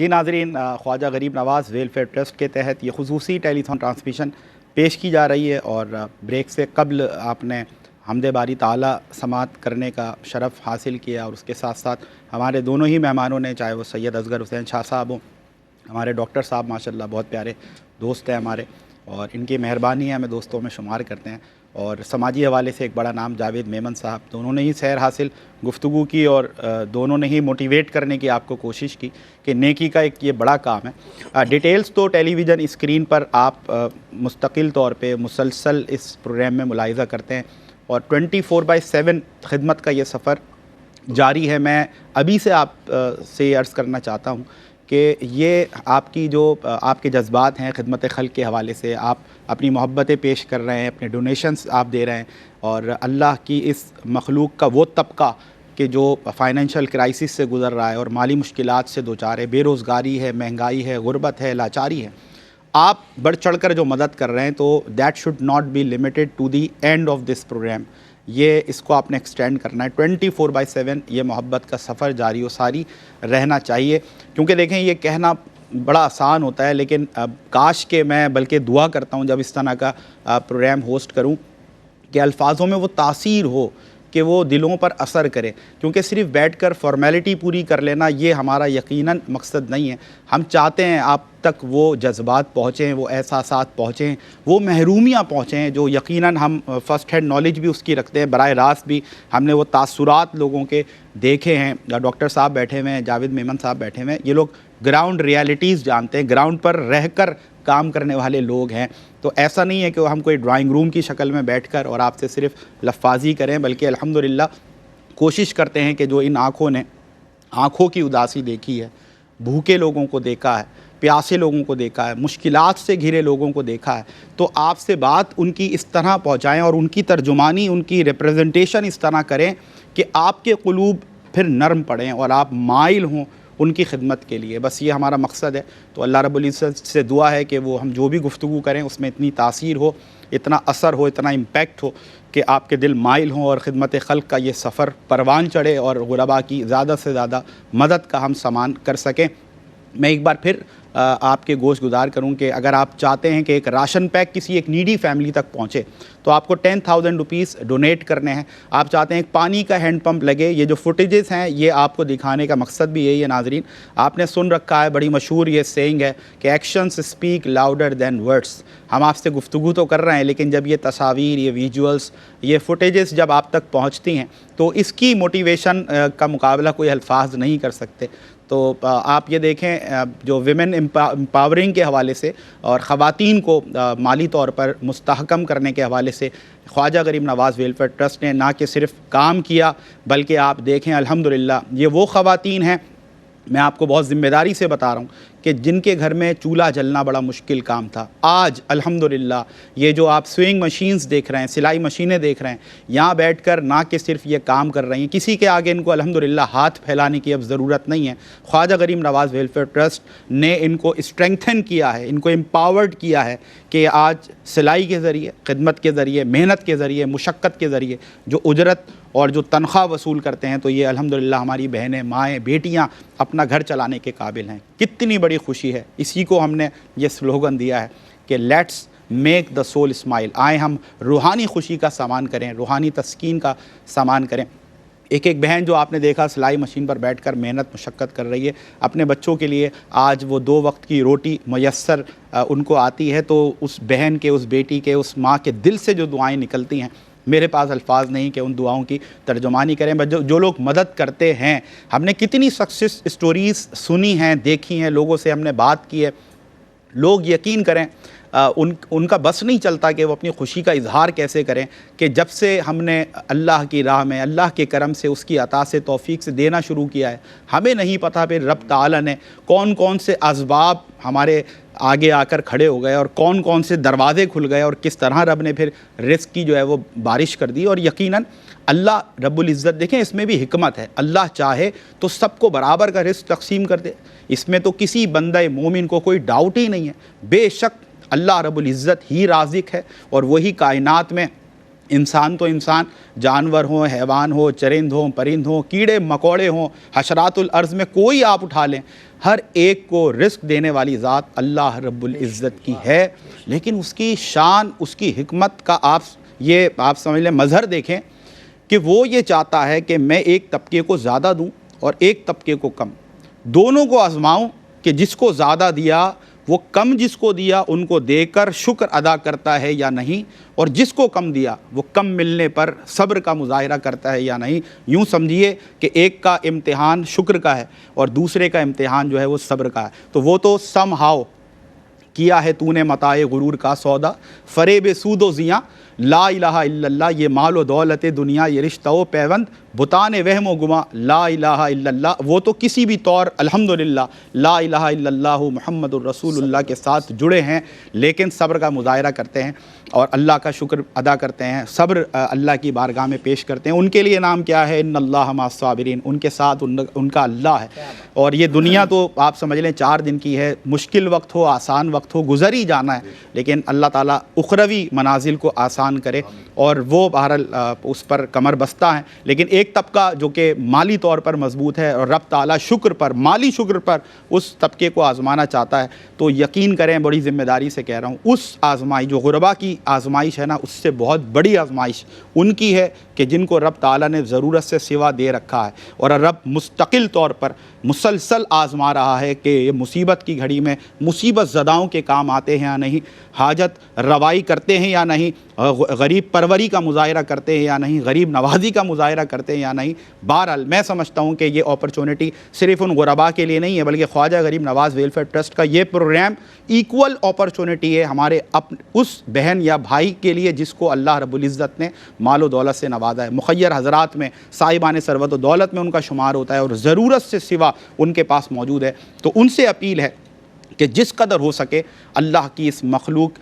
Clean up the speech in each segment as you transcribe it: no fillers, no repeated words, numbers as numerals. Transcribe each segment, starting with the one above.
جی ناظرین، خواجہ Gharib Nawaz welfare trust کے تحت یہ خصوصی ٹیلی تھون ٹرانسمیشن پیش کی جا رہی ہے، اور بریک سے قبل آپ نے حمد باری تعالی سماعت کرنے کا شرف حاصل کیا، اور اس کے ساتھ ساتھ ہمارے دونوں ہی مہمانوں نے، چاہے وہ سید اصغر حسین شاہ صاحب ہوں، ہمارے ڈاکٹر صاحب ماشاءاللہ بہت پیارے دوست ہیں ہمارے، اور ان کی مہربانی ہے ہمیں دوستوں میں شمار کرتے ہیں، اور سماجی حوالے سے ایک بڑا نام جاوید میمن صاحب، دونوں نے ہی سیر حاصل گفتگو کی، اور دونوں نے ہی موٹیویٹ کرنے کی آپ کو کوشش کی کہ نیکی کا ایک یہ بڑا کام ہے۔ ڈیٹیلز تو ٹیلی ویژن اسکرین پر آپ مستقل طور پہ مسلسل اس پروگرام میں ملاحظہ کرتے ہیں، اور 24/7 خدمت کا یہ سفر جاری ہے۔ میں ابھی سے آپ سے عرض کرنا چاہتا ہوں کہ یہ آپ کی جو آپ کے جذبات ہیں خدمت خلق کے حوالے سے، آپ اپنی محبتیں پیش کر رہے ہیں، اپنے ڈونیشنز آپ دے رہے ہیں، اور اللہ کی اس مخلوق کا وہ طبقہ کہ جو فائنینشیل کرائسس سے گزر رہا ہے اور مالی مشکلات سے دوچار ہے، بے روزگاری ہے، مہنگائی ہے، غربت ہے، لاچاری ہے، آپ بڑھ چڑھ کر جو مدد کر رہے ہیں، تو that should not be limited to the end of this programme. یہ اس کو آپ نے ایکسٹینڈ کرنا ہے، 24/7 یہ محبت کا سفر جاری و ساری رہنا چاہیے، کیونکہ دیکھیں یہ کہنا بڑا آسان ہوتا ہے، لیکن کاش کہ میں بلکہ دعا کرتا ہوں جب اس طرح کا پروگرام ہوسٹ کروں کہ الفاظوں میں وہ تاثیر ہو، کہ وہ دلوں پر اثر کرے، کیونکہ صرف بیٹھ کر فارمیلٹی پوری کر لینا یہ ہمارا یقیناً مقصد نہیں ہے۔ ہم چاہتے ہیں آپ تک وہ جذبات پہنچیں، وہ احساسات پہنچیں، وہ محرومیاں پہنچیں جو یقیناً ہم فرسٹ ہینڈ نالج بھی اس کی رکھتے ہیں، براہ راست بھی ہم نے وہ تاثرات لوگوں کے دیکھے ہیں۔ ڈاکٹر صاحب بیٹھے ہوئے ہیں، جاوید میمن صاحب بیٹھے ہوئے ہیں، یہ لوگ گراؤنڈ ریالٹیز جانتے ہیں، گراؤنڈ پر رہ کر کام کرنے والے لوگ ہیں۔ تو ایسا نہیں ہے کہ ہم کوئی ڈرائنگ روم کی شکل میں بیٹھ کر اور آپ سے صرف لفاظی کریں، بلکہ الحمدللہ کوشش کرتے ہیں کہ جو ان آنکھوں نے آنکھوں کی اداسی دیکھی ہے، بھوکے لوگوں کو دیکھا ہے، پیاسے لوگوں کو دیکھا ہے، مشکلات سے گھرے لوگوں کو دیکھا ہے، تو آپ سے بات ان کی اس طرح پہنچائیں اور ان کی ترجمانی، ان کی ریپریزنٹیشن اس طرح کریں کہ آپ کے قلوب پھر نرم پڑیں اور آپ مائل ہوں ان کی خدمت کے لیے۔ بس یہ ہمارا مقصد ہے۔ تو اللہ رب العزت سے دعا ہے کہ وہ ہم جو بھی گفتگو کریں اس میں اتنی تاثیر ہو، اتنا اثر ہو، اتنا امپیکٹ ہو کہ آپ کے دل مائل ہوں اور خدمت خلق کا یہ سفر پروان چڑھے اور غربا کی زیادہ سے زیادہ مدد کا ہم سامان کر سکیں۔ میں ایک بار پھر آپ کے گوش گزار کروں کہ اگر آپ چاہتے ہیں کہ ایک راشن پیک کسی ایک نیڈی فیملی تک پہنچے تو آپ کو 10,000 روپیز ڈونیٹ کرنے ہیں۔ آپ چاہتے ہیں ایک پانی کا ہینڈ پمپ لگے، یہ جو فوٹیجز ہیں یہ آپ کو دکھانے کا مقصد بھی یہی ہے۔ ناظرین، آپ نے سن رکھا ہے، بڑی مشہور یہ سینگ ہے کہ actions speak louder than words. ہم آپ سے گفتگو تو کر رہے ہیں، لیکن جب یہ تصاویر، یہ ویژولز، یہ فوٹیجز جب آپ تک پہنچتی ہیں تو اس کی موٹیویشن کا مقابلہ کوئی الفاظ نہیں کر سکتے۔ تو آپ یہ دیکھیں، جو ویمن امپاورنگ کے حوالے سے اور خواتین کو مالی طور پر مستحکم کرنے کے حوالے سے خواجہ غریب نواز ویلفیئر ٹرسٹ نے نہ کہ صرف کام کیا، بلکہ آپ دیکھیں الحمدللہ یہ وہ خواتین ہیں، میں آپ کو بہت ذمہ داری سے بتا رہا ہوں کہ جن کے گھر میں چولہا جلنا بڑا مشکل کام تھا، آج الحمدللہ یہ جو آپ سوئنگ مشینز دیکھ رہے ہیں، سلائی مشینیں دیکھ رہے ہیں، یہاں بیٹھ کر نہ کہ صرف یہ کام کر رہی ہیں، کسی کے آگے ان کو الحمدللہ ہاتھ پھیلانے کی اب ضرورت نہیں ہے۔ خواجہ غریب نواز ویلفیئر ٹرسٹ نے ان کو اسٹرینگتھن کیا ہے، ان کو امپاورڈ کیا ہے کہ آج سلائی کے ذریعے، خدمت کے ذریعے، محنت کے ذریعے، مشقت کے ذریعے جو اجرت اور جو تنخواہ وصول کرتے ہیں، تو یہ الحمدللہ ہماری بہنیں، مائیں، بیٹیاں اپنا گھر چلانے کے قابل ہیں۔ کتنی بڑی خوشی ہے، اسی کو ہم نے یہ سلوگن دیا ہے کہ let's make the civil smile, آئیں ہم روحانی خوشی کا سامان کریں، روحانی تسکین کا سامان کریں۔ ایک ایک بہن جو آپ نے دیکھا سلائی مشین پر بیٹھ کر محنت مشقت کر رہی ہے اپنے بچوں کے لیے، آج وہ 2 وقت کی روٹی میسر ان کو آتی ہے، تو اس بہن کے، اس بیٹی کے، اس ماں کے دل سے جو دعائیں نکلتی ہیں، میرے پاس الفاظ نہیں کہ ان دعاؤں کی ترجمانی کریں۔ بس جو لوگ مدد کرتے ہیں، ہم نے کتنی سکسیس اسٹوریز سنی ہیں، دیکھی ہیں، لوگوں سے ہم نے بات کی ہے، لوگ یقین کریں ان کا بس نہیں چلتا کہ وہ اپنی خوشی کا اظہار کیسے کریں کہ جب سے ہم نے اللہ کی راہ میں، اللہ کے کرم سے، اس کی عطا سے، توفیق سے دینا شروع کیا ہے، ہمیں نہیں پتہ پھر رب تعالی نے کون کون سے اسباب ہمارے آگے آ کر کھڑے ہو گئے اور کون کون سے دروازے کھل گئے اور کس طرح رب نے پھر رزق کی جو ہے وہ بارش کر دی۔ اور یقیناً اللہ رب العزت، دیکھیں اس میں بھی حکمت ہے، اللہ چاہے تو سب کو برابر کا رزق تقسیم کر دے، اس میں تو کسی بندہ مومن کو کوئی ڈاؤٹ ہی نہیں ہے۔ بے شک اللہ رب العزت ہی رازق ہے، اور وہی کائنات میں انسان تو انسان، جانور ہوں، حیوان ہو، چرند ہوں، پرند ہوں، کیڑے مکوڑے ہوں، حشرات الارض میں کوئی آپ اٹھا لیں، ہر ایک کو رزق دینے والی ذات اللہ رب العزت کی ہے، لیکن اس کی شان، اس کی حکمت کا آپ سمجھ لیں مظہر دیکھیں کہ وہ یہ چاہتا ہے کہ میں ایک طبقے کو زیادہ دوں اور ایک طبقے کو کم، دونوں کو آزماؤں کہ جس کو زیادہ دیا وہ کم جس کو دیا ان کو دے کر شکر ادا کرتا ہے یا نہیں، اور جس کو کم دیا وہ کم ملنے پر صبر کا مظاہرہ کرتا ہے یا نہیں۔ یوں سمجھیے کہ ایک کا امتحان شکر کا ہے اور دوسرے کا امتحان جو ہے وہ صبر کا ہے۔ تو وہ تو سم ہاؤ کیا ہے تو نے متاع غرور کا سودا، فریب سود و زیاں، لا الہ الا اللہ، یہ مال و دولت دنیا، یہ رشتہ و پیوند، بتان وہم و گما، لا الہ الا اللہ۔ وہ تو کسی بھی طور الحمدللہ لا الہ الا اللہ محمد الرسول اللہ کے ساتھ جڑے ہیں، لیکن صبر کا مظاہرہ کرتے ہیں اور اللہ کا شکر ادا کرتے ہیں، صبر اللہ کی بارگاہ میں پیش کرتے ہیں۔ ان کے لیے نام کیا ہے؟ ان اللہ مع الصابرین، ان کے ساتھ ان کا اللہ ہے۔ اور یہ دنیا تو آپ سمجھ لیں 4 دن کی ہے، مشکل وقت ہو آسان وقت ہو گزر ہی جانا ہے، لیکن اللہ تعالیٰ اخروی منازل کو آسان کرے، اور وہ بہرحال اس پر کمر بستہ ہیں۔ لیکن ایک طبقہ جو کہ مالی طور پر مضبوط ہے اور رب تعالیٰ شکر پر، مالی شکر پر اس طبقے کو آزمانا چاہتا ہے، تو یقین کریں، بڑی ذمہ داری سے کہہ رہا ہوں، اس آزمائی جو غربا کی آزمائش ہے نا، اس سے بہت بڑی آزمائش ان کی ہے کہ جن کو رب تعالیٰ نے ضرورت سے سوا دے رکھا ہے، اور رب مستقل طور پر مسلسل آزما رہا ہے کہ یہ مصیبت کی گھڑی میں مصیبت زداؤں کے کام آتے ہیں یا نہیں، حاجت روائی کرتے ہیں یا نہیں، غریب پروری کا مظاہرہ کرتے ہیں یا نہیں، غریب نوازی کا مظاہرہ کرتے ہیں یا نہیں۔ بہرحال میں سمجھتا ہوں کہ یہ اپرچونٹی صرف ان غربا کے لیے نہیں ہے، بلکہ خواجہ غریب نواز ویلفیئر ٹرسٹ کا یہ پروگرام ایکول اپرچونٹی ہے ہمارے اس بہن یا بھائی کے لیے جس کو اللہ رب العزت نے مال و دولت سے نوازا ہے۔ مخیر حضرات میں صاحبان ثروت و دولت میں ان کا شمار ہوتا ہے، اور ضرورت سے سوا ان کے پاس موجود ہے۔ تو ان سے اپیل ہے کہ جس قدر ہو سکے اللہ کی اس مخلوق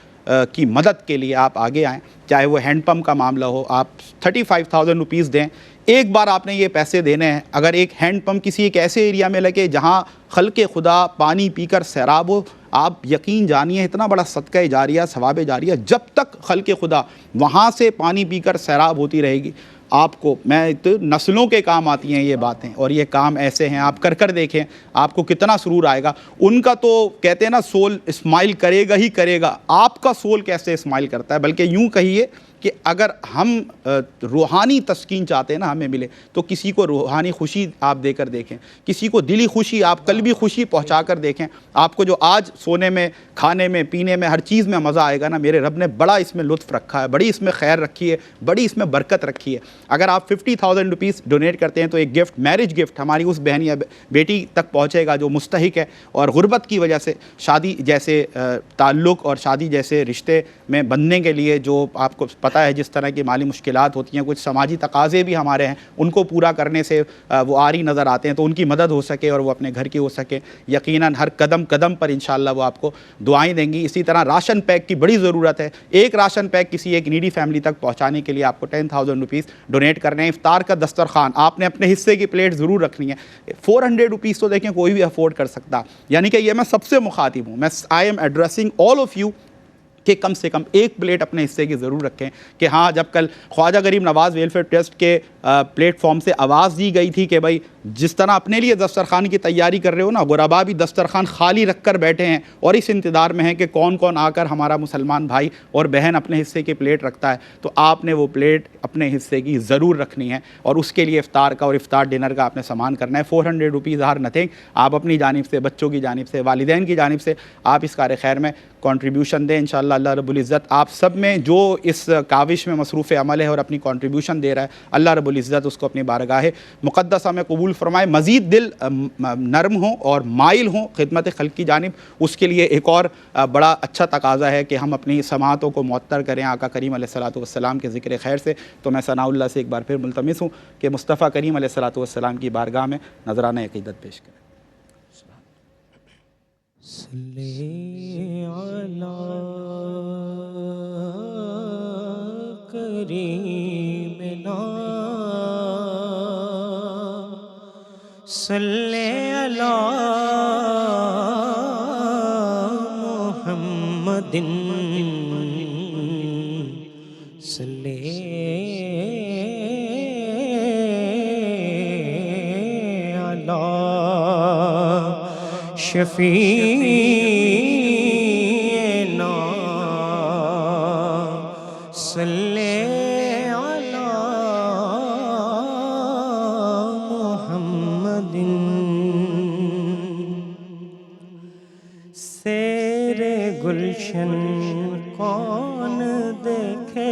کی مدد کے لیے آپ آگے آئیں، چاہے وہ ہینڈ پمپ کا معاملہ ہو، آپ 35,000 روپیز دیں، ایک بار آپ نے یہ پیسے دینے ہیں۔ اگر ایک ہینڈ پمپ کسی ایک ایسے ایریا میں لگے جہاں خلق خدا پانی پی کر سیراب ہو، آپ یقین جانیے اتنا بڑا صدقہ جاریہ، ثواب جاریہ، جب تک خلق خدا وہاں سے پانی پی کر سیراب ہوتی رہے گی، آپ کو نسلوں کے کام آتی ہیں یہ باتیں، اور یہ کام ایسے ہیں آپ کر دیکھیں آپ کو کتنا سرور آئے گا۔ ان کا تو کہتے ہیں نا سول اسمائل کرے گا ہی کرے گا، آپ کا سول کیسے اسمائل کرتا ہے؟ بلکہ یوں کہیے کہ اگر ہم روحانی تسکین چاہتے ہیں نا ہمیں ملے، تو کسی کو روحانی خوشی آپ دے کر دیکھیں، کسی کو دلی خوشی، آپ قلبی خوشی پہنچا کر دیکھیں، آپ کو جو آج سونے میں، کھانے میں، پینے میں، ہر چیز میں مزہ آئے گا نا، میرے رب نے بڑا اس میں لطف رکھا ہے، بڑی اس میں خیر رکھی ہے، بڑی اس میں برکت رکھی ہے۔ اگر آپ 50,000 روپیز ڈونیٹ کرتے ہیں تو ایک گفٹ، میرج گفٹ ہماری اس بہن یا بیٹی تک پہنچے گا جو مستحق ہے، اور غربت کی وجہ سے شادی جیسے تعلق اور شادی جیسے رشتے میں بننے کے لیے جو آپ کو پتہ ہے جس طرح کی مالی مشکلات ہوتی ہیں، کچھ سماجی تقاضے بھی ہمارے ہیں، ان کو پورا کرنے سے وہ آری نظر آتے ہیں، تو ان کی مدد ہو سکے اور وہ اپنے گھر کی ہو سکے، یقیناً ہر قدم قدم پر انشاءاللہ وہ آپ کو دعائیں دیں گی۔ اسی طرح راشن پیک کی بڑی ضرورت ہے، ایک راشن پیک کسی ایک نیڈی فیملی تک پہنچانے کے لیے آپ کو 10,000 روپیز ڈونیٹ کرنے ہیں۔ افطار کا دسترخوان آپ نے اپنے حصے کی پلیٹ ضرور رکھنی ہے، 400 روپیز تو دیکھیں کوئی بھی افورڈ کر سکتا، یعنی کہ یہ میں سب سے مخاطب ہوں، میں I am addressing all of you کہ کم سے کم ایک پلیٹ اپنے حصے کی ضرور رکھیں۔ کہ ہاں جب کل خواجہ غریب نواز ویلفیئر ٹرسٹ کے پلیٹ فارم سے آواز دی گئی تھی کہ بھائی جس طرح اپنے لیے دسترخوان کی تیاری کر رہے ہو نا، غربا بھی دسترخوان خالی رکھ کر بیٹھے ہیں اور اس انتظار میں ہیں کہ کون کون آ کر ہمارا مسلمان بھائی اور بہن اپنے حصے کی پلیٹ رکھتا ہے، تو آپ نے وہ پلیٹ اپنے حصے کی ضرور رکھنی ہے، اور اس کے لیے افطار کا اور افطار ڈنر کا آپ نے سامان کرنا ہے۔ 400 روپیز ہر نتھنگ، آپ اپنی جانب سے، بچوں کی جانب سے، والدین کی جانب سے آپ اس کار خیر میں کنٹریبیوشن دیں۔ انشاءاللہ اللہ رب العزت آپ سب میں جو اس کاوش میں مصروف عمل ہے اور اپنی کنٹریبیوشن دے رہا ہے، اللہ رب العزت اس کو اپنی بارگاہ مقدسہ میں قبول فرمائے، مزید دل نرم ہوں اور مائل ہوں خدمت خلق کی جانب۔ اس کے لیے ایک اور بڑا اچھا تقاضا ہے کہ ہم اپنی سماعتوں کو معطر کریں آقا کریم علیہ الصلوۃ والسلام کے ذکر خیر سے۔ تو میں ثناء اللہ سے ایک بار پھر ملتمس ہوں کہ مصطفیٰ کریم علیہ الصلوۃ والسلام کی بارگاہ میں نذرانہ عقیدت پیش کریں۔ صلی علی کریمنا صلی علی محمد صلی علی شفیعنا صلی علی محمد سیر گلشن کون دیکھے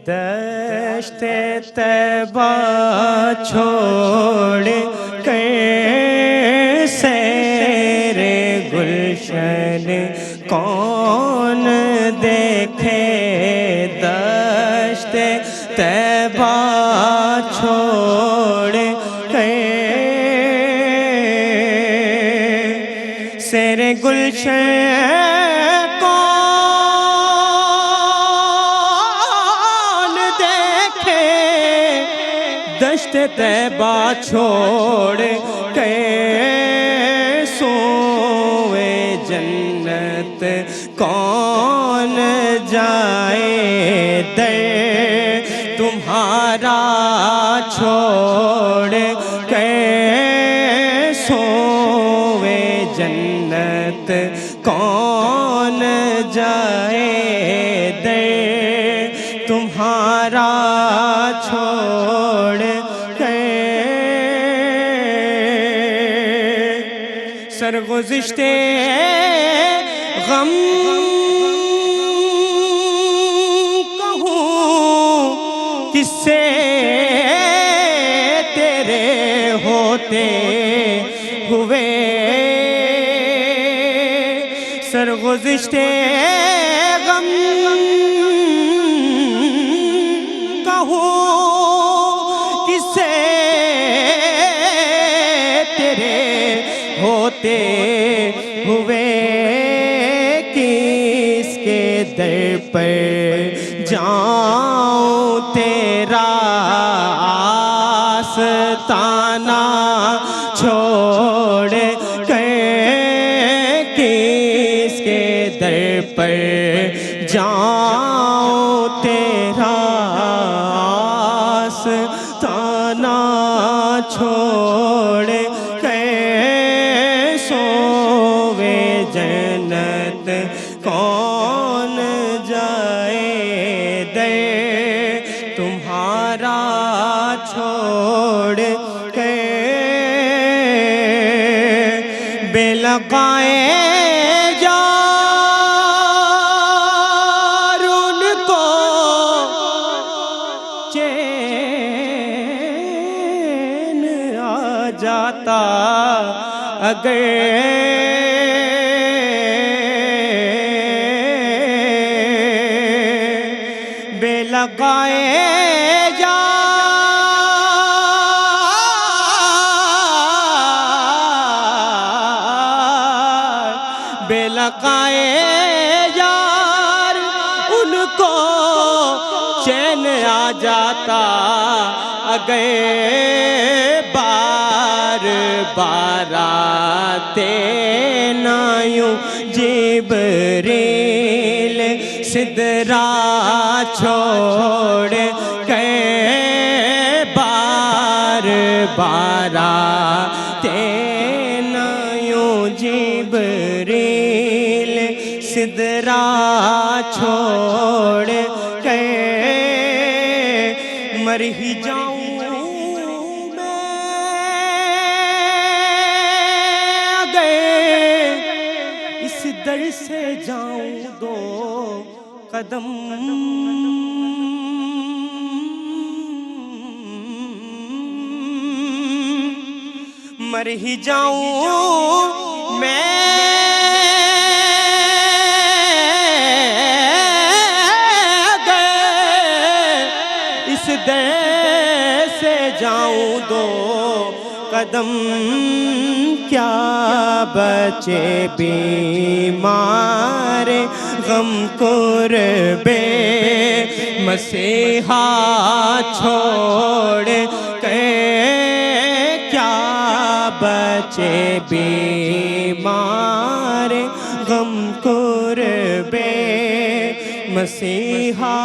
دشت طیبہ چھوڑ کے سیر گلشن کون دیکھے دشت طیبہ چھوڑ کے سیر گلشن دشت طیبہ چھوڑ کے سوئے جنت کون جائے در تمہارا چھوڑ کے سوئے جنت کون جائے در تمہارا چھوڑ سرگزشتے غم کہوں کس سے تیرے ہوتے ہوئے سرگزشتے غم کہوں کس سے تیرے ہوتے ہوئے کس کے در پر جاؤں تیرا آستانہ چھوڑ کے کس کے در پر جاؤں تیرا آستانہ چھوڑ جنت کون جائے دے تمہارا چھوڑ کے بے لقائے جار ان کو چین آ جاتا اگر بے لقائے یار بے لقائے یار ان کو چین آ جاتا اگر بار بار آتے نہ یوں جبریل سدرا چھوڑ کے بار بار آتے نہ یوں جبریل سدرا چھوڑ کے مر ہی جاؤں میں اگر اس در سے جاؤں دو قدم مر ہی جاؤں میں اگر اس در سے جاؤں دو قدم کیا بچے بیمار غم قربے مسیحا چھوڑ کے کیا بچے بیمار غم قربے مسیحا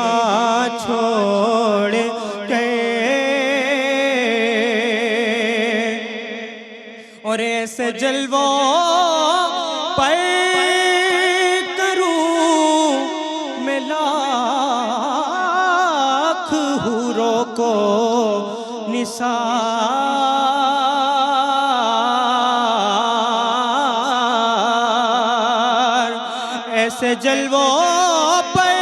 چھوڑ کے اور ایسے ایسے جلووں پر کروں میں لاکھ حوروں کو نثار، ایسے جلووں پر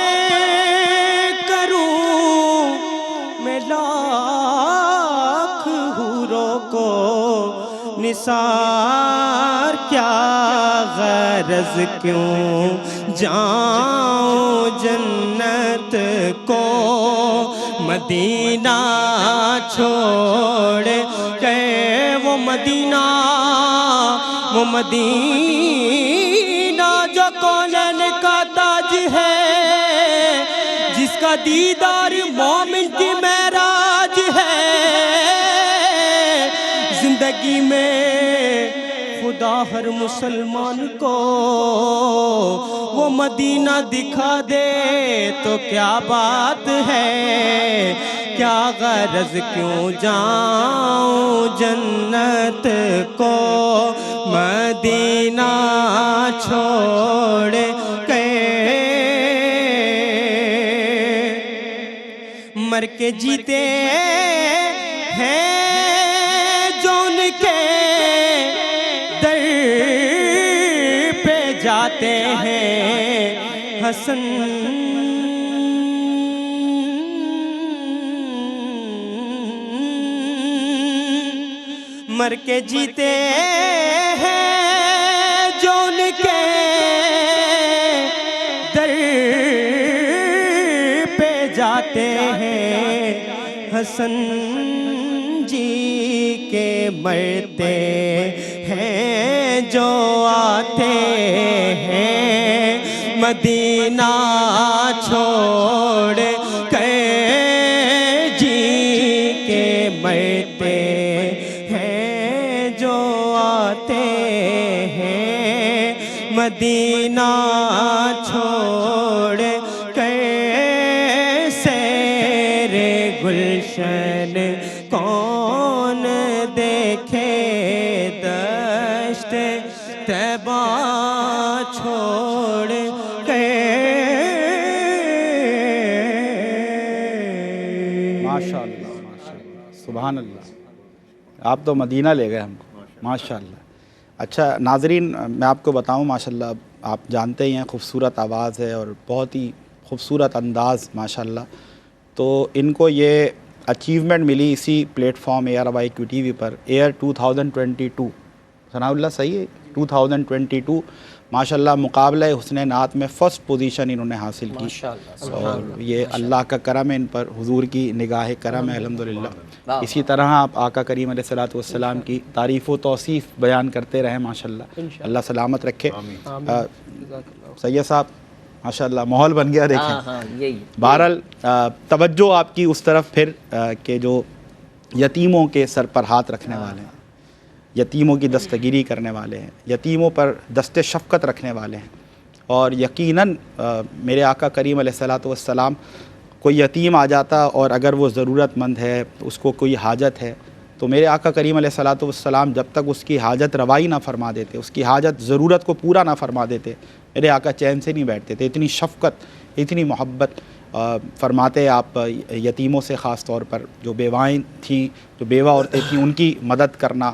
کروں میں لاکھ حوروں کو نثار، کیا غرض کیوں جاؤں جنت کو مدینہ چھوڑ کے، وہ مدینہ جو کونین کا تاج ہے، جس کا دیدار مومن کی معراج ہے، زندگی میں خدا ہر مسلمان کو وہ مدینہ دکھا دے تو کیا بات ہے، کیا غرض کیوں جاؤں جنت کو مدینہ چھوڑ کے، مر کے جیتے ہیں جو ان کے در پہ جاتے ہیں، حسن مر کے جیتے ہیں جو ان کے در پہ جاتے ہیں، حسن جی کے مرتے ہیں جو آتے ہیں، مدینہ چھوڑ کے جی کے مرتے ہیں جو آتے ہیں، مدینہ چھوڑ کے سیر گلشن کون دیکھے، دشت طیبہ چھوڑ کے۔ ماشاءاللہ ماشاءاللہ سبحان اللہ، آپ تو مدینہ لے گئے ہم کو، ماشاءاللہ۔ اچھا ناظرین، میں آپ کو بتاؤں ماشاءاللہ آپ جانتے ہی ہیں خوبصورت آواز ہے اور بہت ہی خوبصورت انداز ماشاءاللہ، تو ان کو یہ اچیومنٹ ملی اسی پلیٹ فارم ARYQ-TV پر ایئر 2022، ثناء اللہ صحیح ہے 2022 ماشاءاللہ مقابلہ حسن نعت میں فرسٹ پوزیشن انہوں نے حاصل کی، اور یہ اللہ کا کرم ہے ان پر، حضور کی نگاہ کرم ہے الحمدللہ۔ اسی طرح آپ آقا کریم علیہ الصلوۃ والسلام کی تعریف و توصیف بیان کرتے رہیں ماشاءاللہ، اللہ سلامت رکھے۔ سید صاحب ماشاءاللہ ماحول بن گیا دیکھیں، بہرحال توجہ آپ کی اس طرف پھر کہ جو یتیموں کے سر پر ہاتھ رکھنے والے ہیں، یتیموں کی دستگیری کرنے والے ہیں، یتیموں پر دست شفقت رکھنے والے ہیں، اور یقیناً میرے آقا کریم علیہ الصلوۃ والسلام کوئی یتیم آ جاتا اور اگر وہ ضرورت مند ہے، اس کو کوئی حاجت ہے، تو میرے آقا کریم علیہ الصلوۃ والسلام جب تک اس کی حاجت روائی نہ فرما دیتے، اس کی حاجت ضرورت کو پورا نہ فرما دیتے، میرے آقا چین سے نہیں بیٹھتے تھے۔ اتنی شفقت، اتنی محبت فرماتے آپ یتیموں سے، خاص طور پر جو بیوائیں تھیں، جو بیوہ عورتیں تھیں، ان کی مدد کرنا،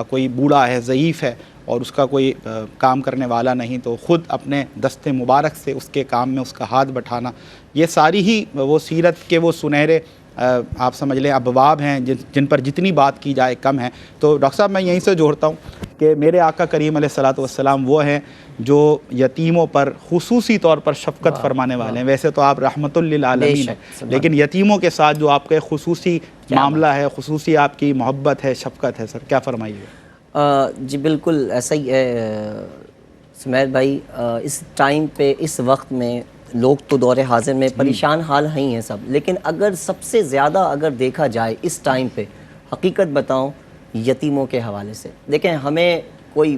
کوئی بوڑھا ہے، ضعیف ہے اور اس کا کوئی کام کرنے والا نہیں، تو خود اپنے دست مبارک سے اس کے کام میں اس کا ہاتھ بٹھانا، یہ ساری ہی وہ سیرت کے وہ سنہرے آپ سمجھ لیں ابواب ہیں جن پر جتنی بات کی جائے کم ہیں۔ تو ڈاکٹر صاحب میں یہیں سے جوڑتا ہوں کہ میرے آقا کریم علیہ الصلوۃ والسلام وہ ہیں جو یتیموں پر خصوصی طور پر شفقت فرمانے والے ہیں۔ ویسے تو آپ رحمت للعالمین ہیں، لیکن یتیموں کے ساتھ جو آپ کا خصوصی معاملہ ہے، خصوصی آپ کی محبت ہے، شفقت ہے، سر کیا فرمائیے؟ جی بالکل ایسا ہی ہے سمیر بھائی، اس ٹائم پہ اس وقت میں لوگ تو دور حاضر میں پریشان حال ہی ہیں سب، لیکن اگر سب سے زیادہ اگر دیکھا جائے اس ٹائم پہ حقیقت بتاؤں یتیموں کے حوالے سے، دیکھیں ہمیں کوئی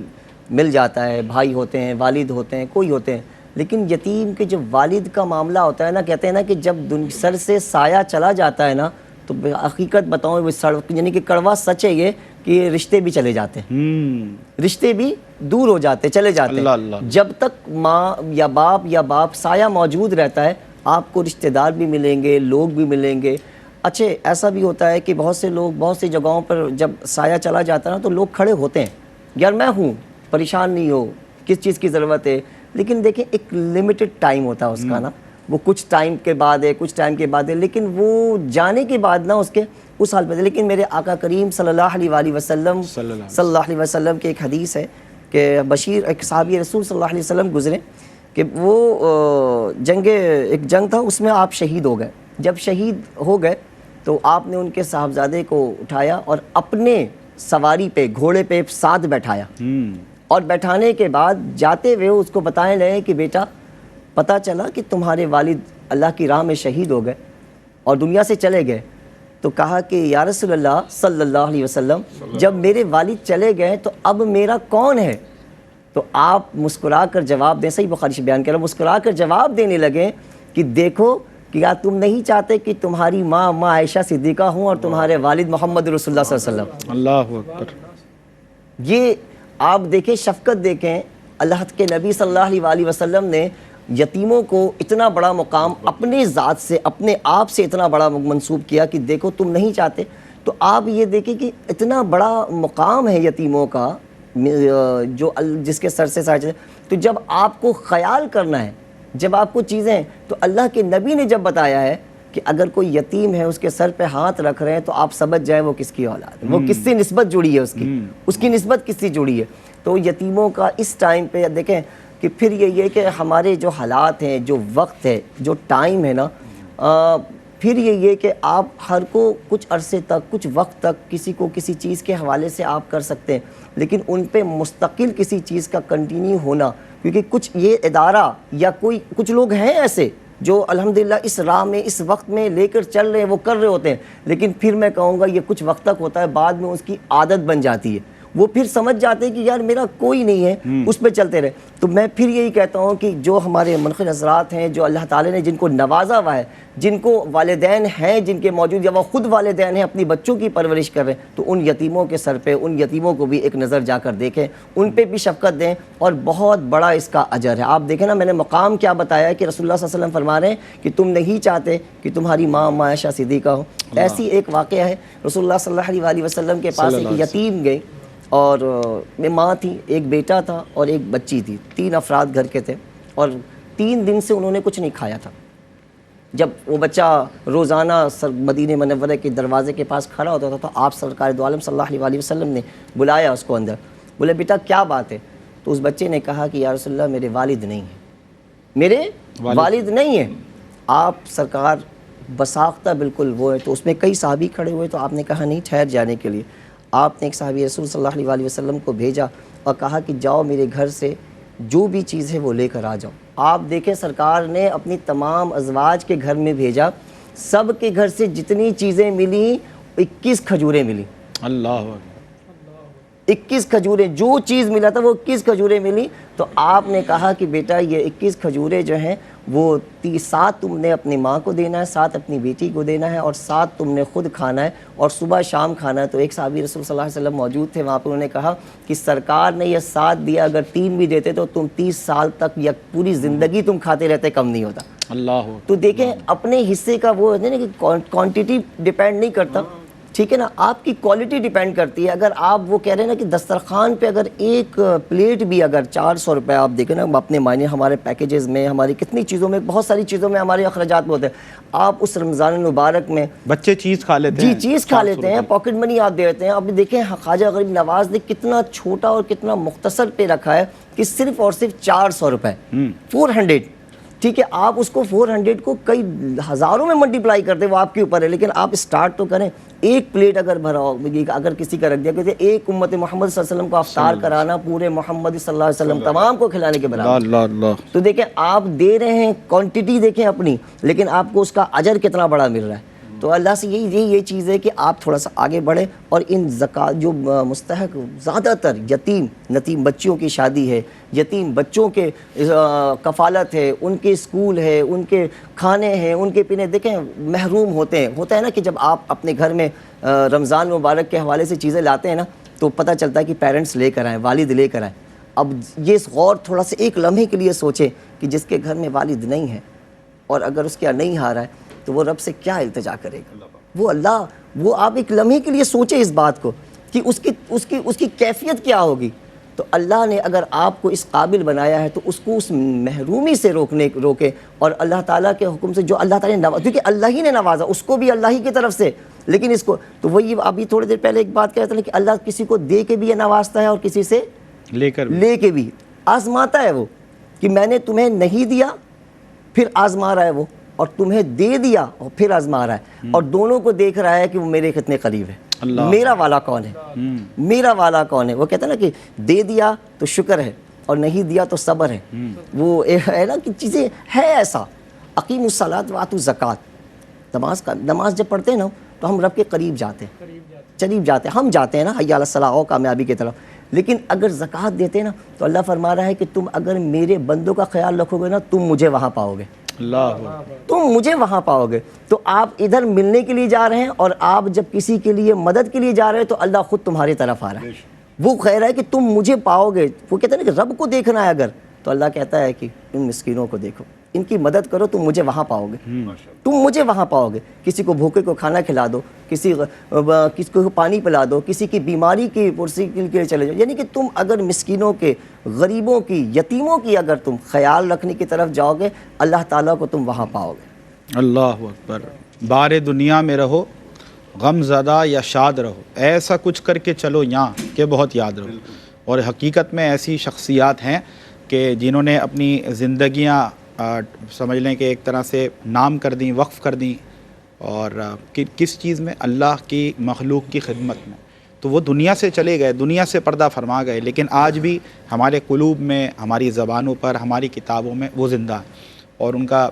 مل جاتا ہے، بھائی ہوتے ہیں، والد ہوتے ہیں، کوئی ہوتے ہیں، لیکن یتیم کے جو والد کا معاملہ ہوتا ہے نا، کہتے ہیں نا کہ جب سر سے سایہ چلا جاتا ہے نا، تو حقیقت بتاؤں وہ یعنی کہ کڑوا سچ ہے یہ کہ رشتے بھی چلے جاتے ہیں، رشتے بھی دور ہو جاتے چلے جاتے ہیں۔ جب تک ماں یا باپ سایہ موجود رہتا ہے آپ کو رشتہ دار بھی ملیں گے، لوگ بھی ملیں گے۔ اچھا ایسا بھی ہوتا ہے کہ بہت سے لوگ بہت سی جگہوں پر جب سایہ چلا جاتا ہے نا تو لوگ کھڑے ہوتے ہیں، یار میں ہوں، پریشان نہیں ہو، کس چیز کی ضرورت ہے، لیکن دیکھیں ایک لمیٹڈ ٹائم ہوتا ہے اس کا نا، وہ کچھ ٹائم کے بعد ہے، کچھ ٹائم کے بعد ہے، لیکن وہ جانے کے بعد نا اس حال پہ۔ لیکن میرے آقا کریم صلی اللہ علیہ وسلم کی ایک حدیث ہے کہ بشیر ایک صحابی رسول صلی اللہ علیہ وسلم گزرے کہ وہ ایک جنگ تھا، اس میں آپ شہید ہو گئے۔ جب شہید ہو گئے تو آپ نے ان کے صاحبزادے کو اٹھایا اور اپنے سواری پہ گھوڑے پہ ساتھ بیٹھایا، اور بیٹھانے کے بعد جاتے ہوئے اس کو بتائیں لگے کہ بیٹا پتہ چلا کہ تمہارے والد اللہ کی راہ میں شہید ہو گئے اور دنیا سے چلے گئے۔ تو کہا کہ یا رسول اللہ صلی اللہ علیہ وسلم جب میرے والد چلے گئے تو اب میرا کون ہے؟ تو آپ مسکرا کر جواب دیں، صحیح بخاری سے بیان کر رہا ہوں، مسکرا کر جواب دینے لگے کہ دیکھو کیا تم نہیں چاہتے کہ تمہاری ماں عائشہ صدیقہ ہوں اور تمہارے والد محمد رسول اللہ صلی اللہ علیہ وسلم۔ اللہ اکبر۔ یہ آپ دیکھیں شفقت دیکھیں، اللہ کے نبی صلی اللہ علیہ وسلم نے یتیموں کو اتنا بڑا مقام اپنے ذات سے اپنے آپ سے اتنا بڑا منسوب کیا کہ دیکھو تم نہیں چاہتے۔ تو آپ یہ دیکھیں کہ اتنا بڑا مقام ہے یتیموں کا جو جس کے سر سے سایہ، تو جب آپ کو خیال کرنا ہے، جب آپ کو چیزیں، تو اللہ کے نبی نے جب بتایا ہے کہ اگر کوئی یتیم ہے اس کے سر پہ ہاتھ رکھ رہے ہیں تو آپ سمجھ جائیں وہ کس کی اولاد ہے، وہ کس سے نسبت جڑی ہے، اس کی نسبت کس سے جڑی ہے۔ تو یتیموں کا اس ٹائم پہ دیکھیں کہ پھر یہ ہے کہ ہمارے جو حالات ہیں، جو وقت ہے، جو ٹائم ہے نا، پھر یہ کہ آپ ہر کو کچھ عرصے تک، کچھ وقت تک کسی کو کسی چیز کے حوالے سے آپ کر سکتے ہیں، لیکن ان پہ مستقل کسی چیز کا کنٹینیو ہونا، کیونکہ کچھ یہ ادارہ یا کچھ لوگ ہیں ایسے جو الحمدللہ اس راہ میں اس وقت میں لے کر چل رہے ہیں، وہ کر رہے ہوتے ہیں، لیکن پھر میں کہوں گا یہ کچھ وقت تک ہوتا ہے، بعد میں اس کی عادت بن جاتی ہے، وہ پھر سمجھ جاتے ہیں کہ یار میرا کوئی نہیں ہے، اس پہ چلتے رہے۔ تو میں پھر یہی کہتا ہوں کہ جو ہمارے منقل حضرات ہیں، جو اللہ تعالیٰ نے جن کو نوازا ہوا ہے، جن کو والدین ہیں، جن کے موجود یا وہ خود والدین ہیں، اپنی بچوں کی پرورش کر رہے ہیں، تو ان یتیموں کے سر پہ، ان یتیموں کو بھی ایک نظر جا کر دیکھیں، ان پہ بھی شفقت دیں، اور بہت بڑا اس کا اجر ہے۔ آپ دیکھیں نا، میں نے مقام کیا بتایا ہے کہ رسول اللہ صلی اللہ علیہ وسلم فرما رہے ہیں کہ تم نہیں چاہتے کہ تمہاری ماں عائشہ صدیقہ ہو۔ ایسی ایک واقعہ ہے، رسول اللہ صلی اللہ علیہ وسلم کے پاس ایک یتیم گئی، اور ماں تھی، ایک بیٹا تھا اور ایک بچی تھی، 3 افراد گھر کے تھے، اور 3 دن سے انہوں نے کچھ نہیں کھایا تھا۔ جب وہ بچہ روزانہ مدینہ منورہ کے دروازے کے پاس کھڑا ہوتا تھا تو آپ سرکار دو عالم صلی اللہ علیہ وسلم نے بلایا اس کو اندر، بولے بیٹا کیا بات ہے؟ تو اس بچے نے کہا کہ یا رسول اللہ میرے والد نہیں ہیں، میرے والد نہیں ہیں۔ آپ سرکار بساختہ بالکل وہ ہے، تو اس میں کئی صحابی کھڑے ہوئے، تو آپ نے کہا نہیں، ٹھہر جانے کے لیے۔ آپ نے ایک صحابی رسول صلی اللہ علیہ وسلم کو بھیجا اور کہا کہ جاؤ میرے گھر سے جو بھی چیز ہے وہ لے کر آ جاؤ۔ آپ دیکھیں سرکار نے اپنی تمام ازواج کے گھر میں بھیجا، سب کے گھر سے جتنی چیزیں ملی 21 کھجوریں ملی۔ اللہ 21 کھجوریں، جو چیز ملا تھا وہ 21 کھجوریں ملی۔ تو آپ نے کہا کہ بیٹا یہ 21 کھجوریں جو ہیں وہ 7 تم نے اپنی ماں کو دینا ہے، 7 اپنی بیٹی کو دینا ہے، اور 7 تم نے خود کھانا ہے، اور صبح شام کھانا ہے۔ تو ایک صحابی رسول صلی اللہ علیہ وسلم موجود تھے وہاں پہ، انہوں نے کہا کہ سرکار نے یہ 7 دیا، اگر 3 بھی دیتے تو تم 30 سال تک یا پوری زندگی تم کھاتے رہتے، کم نہیں ہوتا۔ اللہ تو دیکھیں اپنے حصے کا وہ ہے نا کہ کوانٹٹی ڈیپینڈ نہیں کرتا، ٹھیک ہے نا، آپ کی کوالٹی ڈیپینڈ کرتی ہے۔ اگر آپ وہ کہہ رہے ہیں نا کہ دسترخوان پہ اگر ایک پلیٹ بھی اگر 400 روپے، آپ دیکھیں نا اپنے معنی ہمارے پیکیجز میں، ہماری کتنی چیزوں میں، بہت ساری چیزوں میں ہمارے اخراجات میں ہوتے ہیں، آپ اس رمضان المبارک میں بچے چیز کھا لیتے ہیں، جی چیز کھا لیتے ہیں، پاکٹ منی آپ دیتے ہیں۔ آپ دیکھیں خواجہ غریب نواز نے کتنا چھوٹا اور کتنا مختصر پہ رکھا ہے کہ صرف اور صرف 400 روپے، 400، ٹھیک ہے، آپ اس کو 400 کو کئی ہزاروں میں ملٹیپلائی کرتے، وہ آپ کے اوپر ہے، لیکن آپ اسٹارٹ تو کریں۔ ایک پلیٹ اگر بھراؤ، اگر کسی کا رکھ دیا، کہتے ہیں ایک امت محمد صلی اللہ علیہ وسلم کو افطار کرانا پورے محمد صلی اللہ علیہ وسلم تمام کو کھلانے کے برابر۔ تو دیکھیں آپ دے رہے ہیں، کوانٹٹی دیکھیں اپنی، لیکن آپ کو اس کا اجر کتنا بڑا مل رہا ہے۔ تو اللہ سے یہ چیز ہے کہ آپ تھوڑا سا آگے بڑھیں، اور ان زکوٰۃ جو مستحق زیادہ تر یتیم بچوں کی شادی ہے، یتیم بچوں کے کفالت ہے، ان کے اسکول ہے، ان کے کھانے ہیں، ان کے پینے، دیکھیں محروم ہوتے ہیں، ہوتا ہے نا کہ جب آپ اپنے گھر میں رمضان مبارک کے حوالے سے چیزیں لاتے ہیں نا تو پتہ چلتا ہے کہ پیرنٹس لے کر آئیں، والد لے کر آئیں. اب یہ غور تھوڑا سا ایک لمحے کے لیے سوچیں کہ جس کے گھر میں والد نہیں ہے اور اگر اس کے یہاں نہیں آ رہا ہے تو وہ رب سے کیا التجا کرے گا. وہ اللہ، وہ آپ ایک لمحے کے لیے سوچیں اس بات کو کہ اس کی کیفیت کیا ہوگی. تو اللہ نے اگر آپ کو اس قابل بنایا ہے تو اس کو اس محرومی سے روکے اور اللہ تعالیٰ کے حکم سے جو اللہ تعالیٰ نے نوازا، کیونکہ اللہ ہی نے نوازا اس کو بھی اللہ ہی کی طرف سے، لیکن اس کو تو وہی ابھی تھوڑی دیر پہلے ایک بات کہہ رہا تھا کہ اللہ کسی کو دے کے بھی یہ نوازتا ہے اور کسی سے لے کے بھی آزماتا ہے. وہ کہ میں نے تمہیں نہیں دیا پھر آزما رہا ہے وہ، اور تمہیں دے دیا اور پھر آزما رہا ہے، اور دونوں کو دیکھ رہا ہے کہ وہ میرے کتنے قریب ہے. میرا والا کون ہے، میرا والا کون ہے. وہ کہتا ہے نا کہ دے دیا تو شکر ہے اور نہیں دیا تو صبر ہے. وہ ہے نا کہ چیزیں ہے ایسا. اقیم الصلاۃ وآتوا الزکوٰۃ، نماز جب پڑھتے ہیں نا تو ہم رب کے قریب جاتے ہیں، ہم جاتے ہیں نا حی علی الصلاۃ اور کامیابی کی طرف. لیکن اگر زکوٰۃ دیتے ہیں نا تو اللہ فرما رہا ہے کہ تم اگر میرے بندوں کا خیال رکھو گے نا تم مجھے وہاں پاؤ گے، تم مجھے وہاں پاؤ گے. تو آپ ادھر ملنے کے لیے جا رہے ہیں اور آپ جب کسی کے لیے مدد کے لیے جا رہے ہیں تو اللہ خود تمہاری طرف آ رہا ہے. وہ کہہ رہا ہے کہ تم مجھے پاؤ گے. وہ کہتے ہیں نا کہ رب کو دیکھنا ہے اگر، تو اللہ کہتا ہے کہ ان مسکینوں کو دیکھو، ان کی مدد کرو، تم مجھے وہاں پاؤ گے، تم مجھے وہاں پاؤ گے. کسی کو بھوکے کو کھانا کھلا دو، کسی کو پانی پلا دو، کسی کی بیماری کی پرسی کے لیے چلے جاؤ. یعنی کہ تم اگر مسکینوں کے، غریبوں کی، یتیموں کی اگر تم خیال رکھنے کی طرف جاؤ گے اللہ تعالیٰ کو تم وہاں پاؤ گے. اللہ اکبر. بار دنیا میں رہو غم زدہ یا شاد رہو، ایسا کچھ کر کے چلو یہاں کہ بہت یاد رہو. اور حقیقت میں ایسی شخصیات ہیں کہ جنہوں نے اپنی زندگیاں سمجھ لیں کہ ایک طرح سے نام کر دیں، وقف کر دیں. اور کس چیز میں؟ اللہ کی مخلوق کی خدمت میں. تو وہ دنیا سے چلے گئے، دنیا سے پردہ فرما گئے، لیکن آج بھی ہمارے قلوب میں، ہماری زبانوں پر، ہماری کتابوں میں وہ زندہ ہیں اور ان کا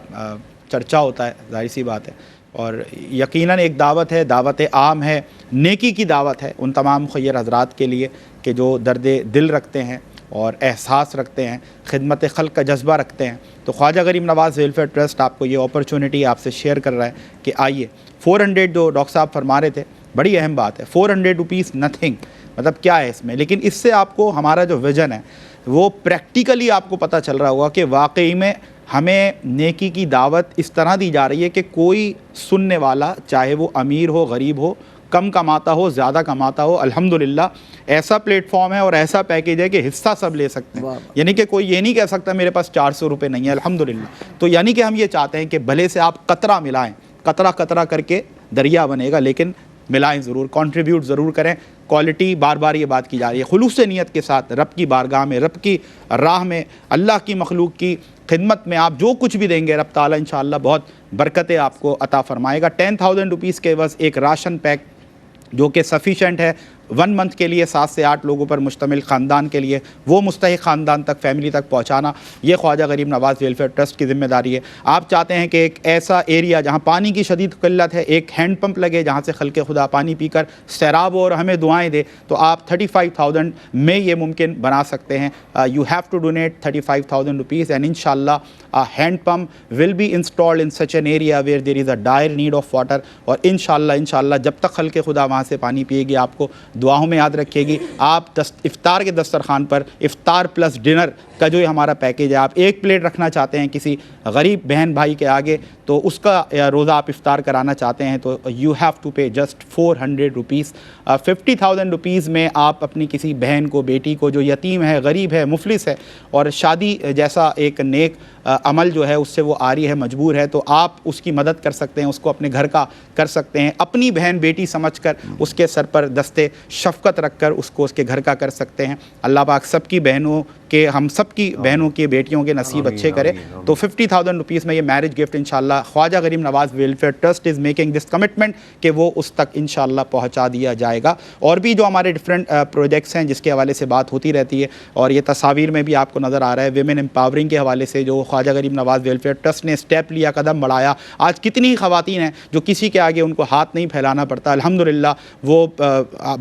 چرچا ہوتا ہے، ظاہر سی بات ہے. اور یقیناً ایک دعوت ہے، دعوت عام ہے، نیکی کی دعوت ہے ان تمام خیر حضرات کے لیے کہ جو درد دل رکھتے ہیں اور احساس رکھتے ہیں، خدمت خلق کا جذبہ رکھتے ہیں. تو خواجہ غریب نواز ویلفیئر ٹرسٹ آپ کو یہ اپرچونٹی آپ سے شیئر کر رہا ہے کہ آئیے. 400 جو ڈاکٹر صاحب فرما رہے تھے، بڑی اہم بات ہے. 400 روپیز نتھنگ، مطلب کیا ہے اس میں؟ لیکن اس سے آپ کو ہمارا جو ویژن ہے وہ پریکٹیکلی آپ کو پتہ چل رہا ہوگا کہ واقعی میں ہمیں نیکی کی دعوت اس طرح دی جا رہی ہے کہ کوئی سننے والا، چاہے وہ امیر ہو، غریب ہو، کم کماتا ہو، زیادہ کماتا ہو، الحمدللہ ایسا پلیٹ فارم ہے اور ایسا پیکیج ہے کہ حصہ سب لے سکتے ہیں. یعنی کہ کوئی یہ نہیں کہہ سکتا میرے پاس 400 روپے نہیں ہے، الحمدللہ. تو یعنی کہ ہم یہ چاہتے ہیں کہ بھلے سے آپ قطرہ ملائیں، قطرہ قطرہ کر کے دریا بنے گا، لیکن ملائیں ضرور، کنٹریبیوٹ ضرور کریں. کوالٹی، بار بار یہ بات کی جا رہی ہے، خلوص نیت کے ساتھ رب کی بارگاہ میں، رب کی راہ میں، اللہ کی مخلوق کی خدمت میں آپ جو کچھ بھی دیں گے رب تعالیٰ انشاءاللہ بہت برکتیں آپ کو عطا فرمائے گا. 10,000 روپیز کے عوض ایک راشن پیک جو کہ سفیشینٹ ہے 1 منتھ کے لیے، 7 سے 8 لوگوں پر مشتمل خاندان کے لیے، وہ مستحق خاندان تک، فیملی تک پہنچانا یہ خواجہ غریب نواز ویلفیئر ٹرسٹ کی ذمہ داری ہے. آپ چاہتے ہیں کہ ایک ایسا ایریا جہاں پانی کی شدید قلت ہے، ایک ہینڈ پمپ لگے جہاں سے خلق خدا پانی پی کر سیراب ہو اور ہمیں دعائیں دے، تو آپ 35,000 میں یہ ممکن بنا سکتے ہیں. You have to donate 35,000 rupees and انشاءاللہ hand pump will be installed in such an area where there is a dire need of water. اور انشاءاللہ جب تک خلق خدا وہاں سے پانی پیے گی آپ کو دعاؤں میں یاد رکھے گی. آپ افطار کے دسترخوان پر افطار پلس ڈنر کا جو ہمارا پیکیج ہے، آپ 1 پلیٹ رکھنا چاہتے ہیں کسی غریب بہن بھائی کے آگے، تو اس کا روزہ آپ افطار کرانا چاہتے ہیں تو you have to pay just 400 rupees. 50,000 rupees میں آپ اپنی کسی بہن کو، بیٹی کو جو یتیم ہے، غریب ہے، مفلس ہے اور شادی جیسا ایک نیک عمل جو ہے اس سے وہ آری ہے، مجبور ہے، تو آپ اس کی مدد کر سکتے ہیں، اس کو اپنے گھر کا کر سکتے ہیں. اپنی بہن بیٹی سمجھ کر اس کے سر پر دستے شفقت رکھ کر اس کو اس کے گھر کا کر سکتے ہیں. اللہ پاک سب کی بہنوں کے، ہم سب کی بہنوں کے، بیٹیوں کے نصیب اچھے کرے. تو 50,000 روپیز میں یہ میرج گفٹ انشاءاللہ Khwaja Gharib Nawaz welfare trust is making this commitment کہ وہ اس تک انشاءاللہ پہنچا دیا جائے گا. اور بھی جو ہمارے ڈفرینٹ پروجیکٹس ہیں جس کے حوالے سے بات ہوتی رہتی ہے، اور یہ تصاویر میں بھی آپ کو نظر آ رہا ہے ویمن امپاورنگ کے حوالے سے جو خواجہ غریب نواز ویلفیئر ٹرسٹ نے اسٹیپ لیا، قدم بڑھایا. آج کتنی خواتین ہیں جو کسی کے آگے ان کو ہاتھ نہیں پھیلانا پڑتا، الحمدللہ وہ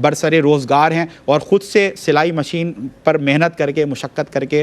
برسر روزگار ہیں اور خود سے سلائی مشین پر محنت کر کے، مشقت کر کے،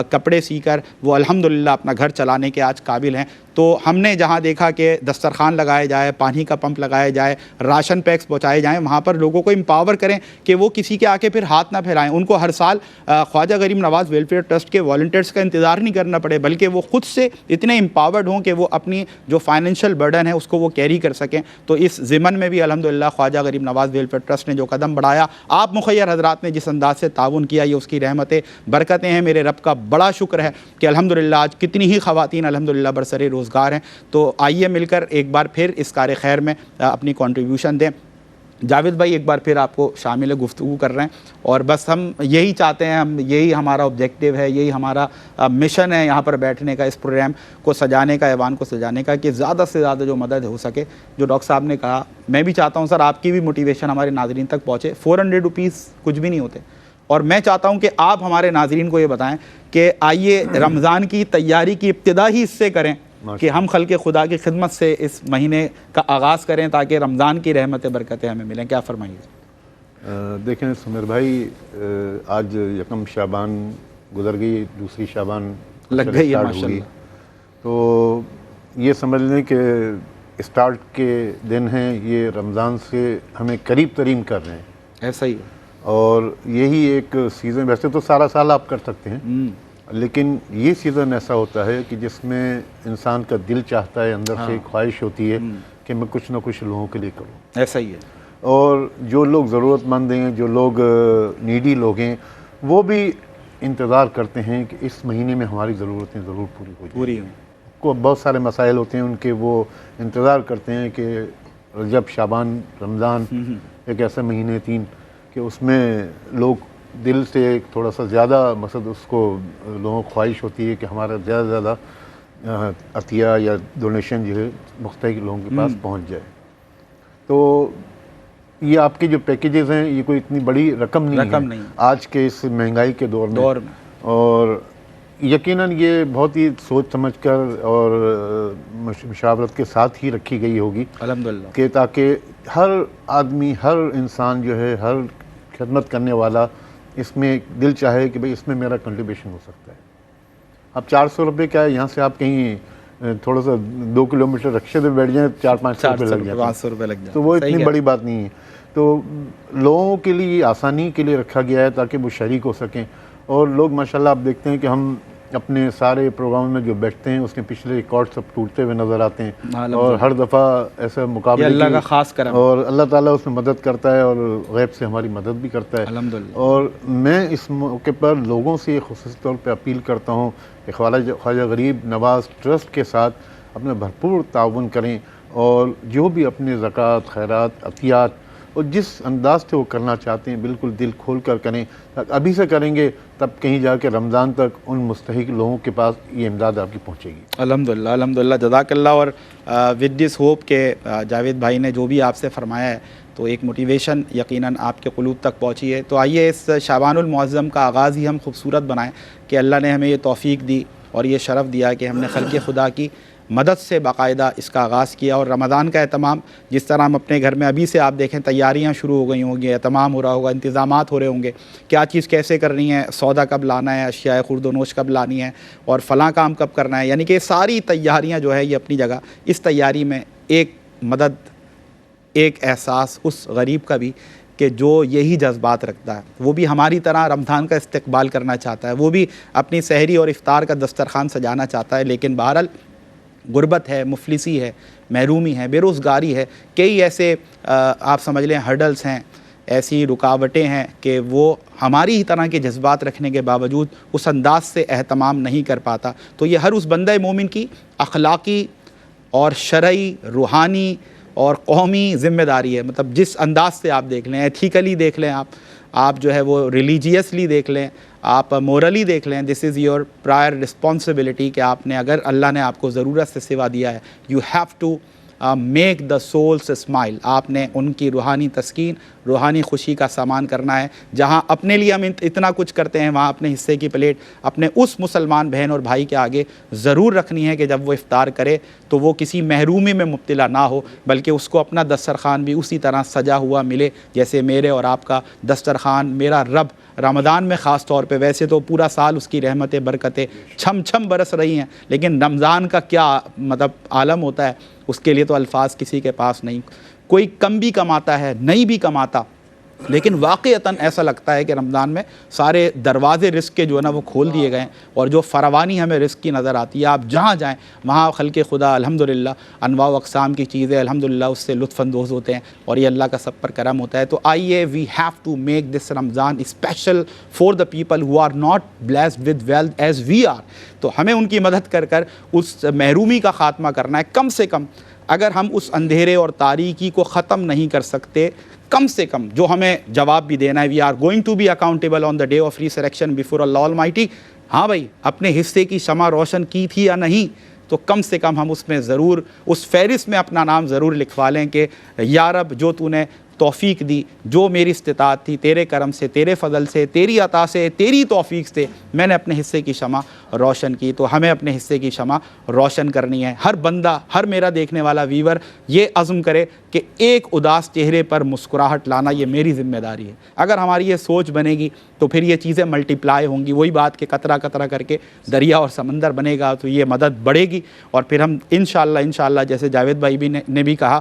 کپڑے سی کر وہ الحمدللہ اپنا گھر چلانے کے آج قابل ہیں. تو ہم نے جہاں دیکھا کہ دسترخوان لگائے جائے, پانی کا پمپ لگائے جائے, راشن پیکس پہنچائے جائیں, وہاں پر لوگوں کو امپاور کریں کہ وہ کسی کے آگے پھر ہاتھ نہ پھیلائیں. ان کو ہر سال خواجہ غریب نواز ویلفیئر ٹرسٹ کے والنٹیئرس کا انتظار نہیں کرنا پڑے, بلکہ وہ خود سے اتنے امپاورڈ ہوں کہ وہ اپنی جو فائنینشیل برڈن ہے اس کو وہ کیری کر سکیں. تو اس ضمن میں بھی الحمدللہ خواجہ غریب نواز ویلفیئر ٹرسٹ نے جو قدم بڑھایا, آپ مخیر حضرات نے جس انداز سے تعاون کیا, یہ اس کی رحمتیں برکتیں ہیں. میرے رب کا بڑا شکر ہے کہ الحمدللہ آج کتنی ہی خواتین الحمدللہ برسر روزگار ہیں. تو آئیے مل کر ایک بار پھر اس کار خیر میں اپنی کنٹریبیوشن دیں. جاوید بھائی ایک بار پھر آپ کو شامل گفتگو کر رہے ہیں, اور بس ہم یہی چاہتے ہیں, ہم یہی ہمارا آبجیکٹیو ہے, یہی ہمارا مشن ہے یہاں پر بیٹھنے کا, اس پروگرام کو سجانے کا, ایوان کو سجانے کا, کہ زیادہ سے زیادہ جو مدد ہو سکے. جو ڈاکٹر صاحب نے کہا, میں بھی چاہتا ہوں سر آپ کی بھی موٹیویشن ہمارے ناظرین تک پہنچے. 400 روپیز کچھ بھی نہیں ہوتے, اور میں چاہتا ہوں کہ آپ ہمارے ناظرین کو یہ بتائیں کہ آئیے رمضان کی تیاری کی ابتدا ہی اس سے کریں کہ ہم خلق خدا کی خدمت سے اس مہینے کا آغاز کریں تاکہ رمضان کی رحمتیں برکتیں ہمیں ملیں. کیا فرمائیے؟ دیکھیں سمیر بھائی, آج یکم شعبان گزر گئی, دوسری شعبان لگ گئی ہے ماشاءاللہ. تو یہ سمجھ لیں کہ اسٹارٹ کے دن ہیں, یہ رمضان سے ہمیں قریب ترین کر رہے ہیں. ایسا ہی ہے, اور یہی ایک سیزن, ویسے تو سارا سال آپ کر سکتے ہیں, لیکن یہ سیزن ایسا ہوتا ہے کہ جس میں انسان کا دل چاہتا ہے, اندر سے ایک خواہش ہوتی ہے کہ میں کچھ نہ کچھ لوگوں کے لیے کروں. ایسا ہی ہے. اور جو لوگ ضرورت مند ہیں, جو لوگ نیڈی لوگ ہیں, وہ بھی انتظار کرتے ہیں کہ اس مہینے میں ہماری ضرورتیں ضرور پوری ہو جائیں. پوری ہوں. کو بہت سارے مسائل ہوتے ہیں ان کے, وہ انتظار کرتے ہیں کہ رجب, شعبان, رمضان ایک ایسے مہینے 3 کہ اس میں لوگ دل سے ایک تھوڑا سا زیادہ مقصد اس کو لوگوں کو خواہش ہوتی ہے کہ ہمارا زیادہ سے زیادہ عطیہ یا ڈونیشن جو ہے مختلف لوگوں کے پاس پہنچ جائے. تو یہ آپ کے جو پیکیجز ہیں یہ کوئی اتنی بڑی رقم نہیں ہے آج کے اس مہنگائی کے دور میں, اور یقیناً یہ بہت ہی سوچ سمجھ کر اور مشاورت کے ساتھ ہی رکھی گئی ہوگی الحمدللہ, کہ تاکہ ہر آدمی, ہر انسان جو ہے, ہر خدمت کرنے والا اس میں دل چاہے کہ بھئی اس میں میرا کنٹریبیوشن ہو سکتا ہے. اب 400 روپے کیا ہے, یہاں سے آپ کہیں تھوڑا سا 2 کلومیٹر رکشے پہ بیٹھ جائیں 400-500 روپے لگ جائیں, 500 روپے لگ جائیں, تو وہ اتنی بڑی بات نہیں ہے. تو لوگوں کے لیے آسانی کے لیے رکھا گیا ہے تاکہ وہ شریک ہو سکیں. اور لوگ ماشاءاللہ آپ دیکھتے ہیں کہ ہم اپنے سارے پروگراموں میں جو بیٹھتے ہیں اس کے پچھلے ریکارڈ سب ٹوٹتے ہوئے نظر آتے ہیں, اور ہر دفعہ ایسا مقابلے اللہ کا خاص کرم, اور اللہ تعالیٰ اس میں مدد کرتا ہے اور غیب سے ہماری مدد بھی کرتا ہے الحمدللہ. اور میں اس موقع پر لوگوں سے خصوصی طور پہ اپیل کرتا ہوں کہ خواجہ غریب نواز ٹرسٹ کے ساتھ اپنا بھرپور تعاون کریں, اور جو بھی اپنے زکوٰۃ, خیرات, عطیات اور جس انداز سے وہ کرنا چاہتے ہیں بالکل دل کھول کر کریں. ابھی سے کریں گے تب کہیں جا کے رمضان تک ان مستحق لوگوں کے پاس یہ امداد آپ کی پہنچے گی. الحمدللہ الحمدللہ, جزاک اللہ. اور ود دس ہوپ کہ جاوید بھائی نے جو بھی آپ سے فرمایا ہے تو ایک موٹیویشن یقیناً آپ کے قلوب تک پہنچی ہے. تو آئیے اس شعبان المعظم کا آغاز ہی ہم خوبصورت بنائیں کہ اللہ نے ہمیں یہ توفیق دی اور یہ شرف دیا کہ ہم نے خلق خدا کی مدد سے باقاعدہ اس کا آغاز کیا. اور رمضان کا اہتمام جس طرح ہم اپنے گھر میں ابھی سے آپ دیکھیں تیاریاں شروع ہو گئی ہوں گی, اہتمام ہو رہا ہوگا, انتظامات ہو رہے ہوں گے, کیا چیز کیسے کرنی ہے, سودا کب لانا ہے, اشیاء خورد و نوش کب لانی ہے, اور فلاں کام کب کرنا ہے. یعنی کہ ساری تیاریاں جو ہے یہ اپنی جگہ, اس تیاری میں ایک مدد, ایک احساس اس غریب کا بھی کہ جو یہی جذبات رکھتا ہے, وہ بھی ہماری طرح رمضان کا استقبال کرنا چاہتا ہے, وہ بھی اپنی سحری اور افطار کا دسترخوان سجانا چاہتا ہے, لیکن بہرحال غربت ہے, مفلسی ہے, محرومی ہے, بے روزگاری ہے, کئی ایسے آپ سمجھ لیں ہرڈلز ہیں, ایسی رکاوٹیں ہیں کہ وہ ہماری ہی طرح کے جذبات رکھنے کے باوجود اس انداز سے اہتمام نہیں کر پاتا. تو یہ ہر اس بندہ مومن کی اخلاقی اور شرعی, روحانی اور قومی ذمہ داری ہے. مطلب جس انداز سے آپ دیکھ لیں, ایتھیکلی دیکھ لیں, آپ جو ہے وہ ریلیجیسلی دیکھ لیں, آپ مورلی دیکھ لیں, دس از یور پرائر رسپانسبلٹی کہ آپ نے, اگر اللہ نے آپ کو ضرورت سے سوا دیا ہے, you have to make the souls smile. آپ نے ان کی روحانی تسکین, روحانی خوشی کا سامان کرنا ہے. جہاں اپنے لیے ہم اتنا کچھ کرتے ہیں, وہاں اپنے حصے کی پلیٹ اپنے اس مسلمان بہن اور بھائی کے آگے ضرور رکھنی ہے کہ جب وہ افطار کرے تو وہ کسی محرومی میں مبتلا نہ ہو, بلکہ اس کو اپنا دسترخوان بھی اسی طرح سجا ہوا ملے جیسے میرے اور آپ کا دسترخوان میرا رب رمضان میں خاص طور پہ، ویسے تو پورا سال اس کی رحمتیں برکتیں چھم چھم برس رہی ہیں، لیکن رمضان کا کیا مطلب عالم ہوتا ہے، اس کے لیے تو الفاظ کسی کے پاس نہیں. کوئی کم بھی کماتا ہے، نہیں بھی کماتا، لیکن واقعتاً ایسا لگتا ہے کہ رمضان میں سارے دروازے رزق کے جو ہے نا وہ کھول دیے گئے ہیں، اور جو فراوانی ہمیں رزق کی نظر آتی ہے، آپ جہاں جائیں وہاں خلق خدا الحمدللہ انواع و اقسام کی چیزیں الحمدللہ اس سے لطف اندوز ہوتے ہیں، اور یہ اللہ کا سب پر کرم ہوتا ہے. تو آئیے we have to make this Ramzan special for the people who are not blessed with wealth as we are. تو ہمیں ان کی مدد کر کر اس محرومی کا خاتمہ کرنا ہے. کم سے کم اگر ہم اس اندھیرے اور تاریکی کو ختم نہیں کر سکتے، کم سے کم جو ہمیں جواب بھی دینا ہے، we are going to be accountable on the day of resurrection before Allah almighty. ہاں بھائی، اپنے حصے کی شمع روشن کی تھی یا نہیں، تو کم سے کم ہم اس میں ضرور اس فہرست میں اپنا نام ضرور لکھوا لیں کہ یا رب جو تو نے توفیق دی، جو میری استطاعت تھی، تیرے کرم سے، تیرے فضل سے، تیری عطا سے، تیری توفیق سے میں نے اپنے حصے کی شمع روشن کی. تو ہمیں اپنے حصے کی شمع روشن کرنی ہے. ہر بندہ، ہر میرا دیکھنے والا ویور یہ عزم کرے کہ ایک اداس چہرے پر مسکراہٹ لانا یہ میری ذمہ داری ہے. اگر ہماری یہ سوچ بنے گی تو پھر یہ چیزیں ملٹی پلائی ہوں گی. وہی بات کہ قطرہ قطرہ کر کے دریا اور سمندر بنے گا، تو یہ مدد بڑھے گی، اور پھر ہم انشاءاللہ جیسے جاوید بھائی بھی نے بھی کہا،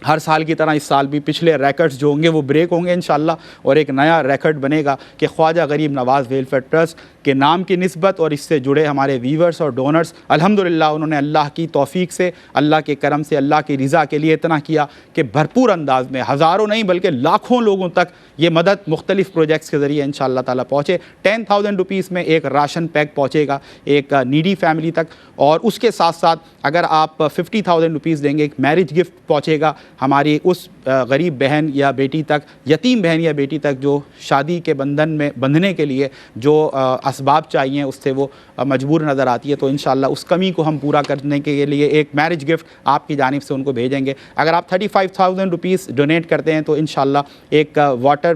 ہر سال کی طرح اس سال بھی پچھلے ریکارڈز جو ہوں گے وہ بریک ہوں گے انشاءاللہ، اور ایک نیا ریکارڈ بنے گا کہ خواجہ غریب نواز ویلفیئر ٹرسٹ کے نام کی نسبت اور اس سے جڑے ہمارے ویورز اور ڈونرز الحمدللہ انہوں نے اللہ کی توفیق سے، اللہ کے کرم سے، اللہ کی رضا کے لیے اتنا کیا کہ بھرپور انداز میں ہزاروں نہیں بلکہ لاکھوں لوگوں تک یہ مدد مختلف پروجیکٹس کے ذریعے انشاءاللہ تعالیٰ پہنچے. 10,000 روپیز میں ایک راشن پیک پہنچے گا ایک نیڈی فیملی تک، اور اس کے ساتھ ساتھ اگر آپ 50,000 روپیز دیں گے ایک میرج گفٹ پہنچے گا ہماری اس غریب بہن یا بیٹی تک، یتیم بہن یا بیٹی تک جو شادی کے بندھن میں بندھنے کے لیے جو اسباب چاہیے اس سے وہ مجبور نظر آتی ہے. تو انشاءاللہ اس کمی کو ہم پورا کرنے کے لیے ایک میرج گفٹ آپ کی جانب سے ان کو بھیجیں گے. اگر آپ 35,000 روپیز ڈونیٹ کرتے ہیں تو انشاءاللہ ایک واٹر